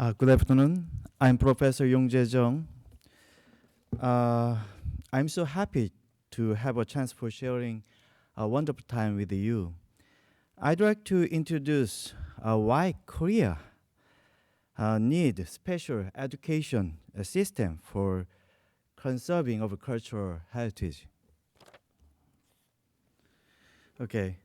Good afternoon. I'm Professor Yong I'm so happy to have a chance for sharing a wonderful time with you. I'd like to introduce why Korea need special education system for conserving of cultural heritage. Okay.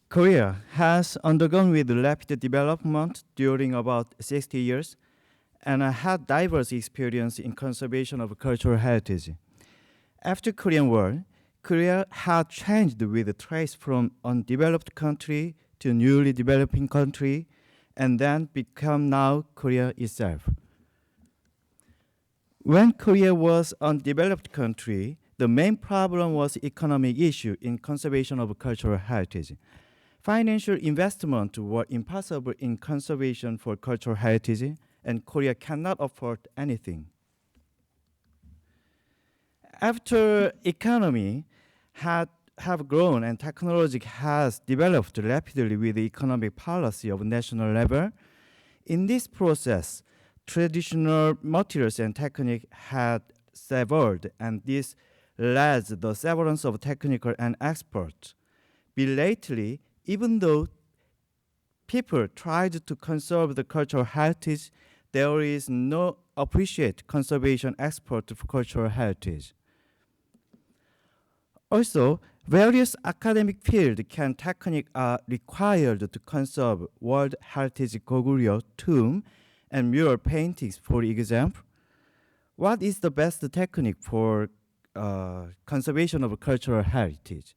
Korea has undergone with rapid development during about 60 years and had diverse experience in conservation of cultural heritage. After Korean War, Korea had changed with trace from undeveloped country to newly developing country and then become now Korea itself. When Korea was undeveloped country, the main problem was economic issue in conservation of cultural heritage. Financial investment were impossible in conservation for cultural heritage, and Korea cannot afford anything. After economy have grown and technology has developed rapidly with the economic policy of national level, in this process, traditional materials and technique had severed, and this led the severance of technical and experts. Belatedly, even though people tried to conserve the cultural heritage, there is no appreciate conservation expert for cultural heritage. Also, various academic fields and techniques are required to conserve World Heritage Goguryeo tomb and mural paintings, for example. What is the best technique for conservation of cultural heritage?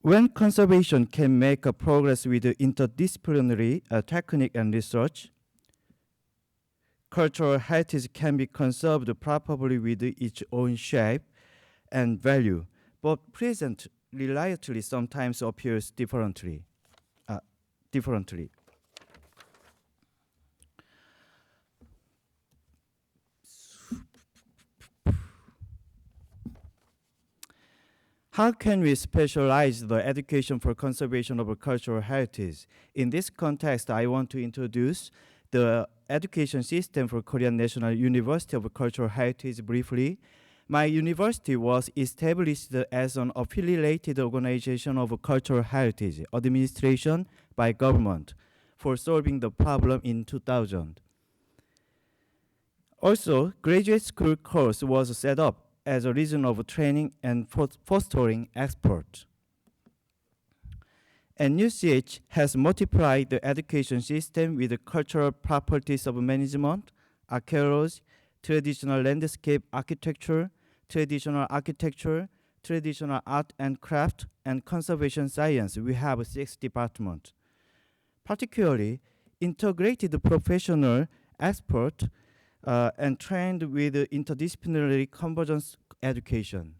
When conservation can make a progress with interdisciplinary technique and research, cultural heritage can be conserved properly with its own shape and value, but present reliably sometimes appears differently. How can we specialize the education for conservation of cultural heritage? In this context, I want to introduce the education system for Korean National University of Cultural Heritage briefly. My university was established as an affiliated organization of cultural heritage administration by government for solving the problem in 2000. Also, graduate school course was set up as a reason of training and fostering experts. NUCH has multiplied the education system with the cultural properties of management, archaeology, traditional landscape architecture, traditional art and craft, and conservation science. We have 6 departments. Particularly, integrated professional experts and trained with interdisciplinary convergence education.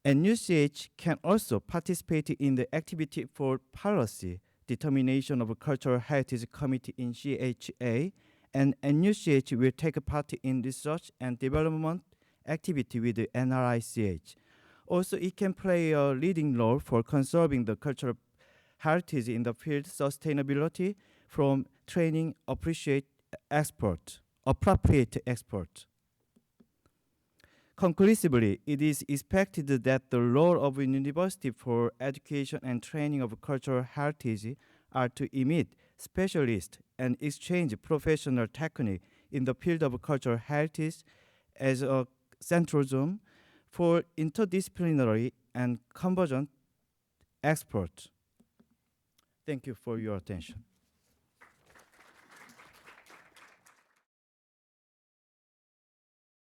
NUCH can also participate in the activity for policy determination of a cultural heritage committee in CHA, and NUCH will take part in research and development activity with the NRICH. Also, it can play a leading role for conserving the cultural heritage in the field sustainability from training appropriate expert. Conclusively, it is expected that the role of a university for education and training of cultural heritage are to emit specialists and exchange professional technique in the field of cultural heritage as a central zone for interdisciplinary and convergent experts. Thank you for your attention.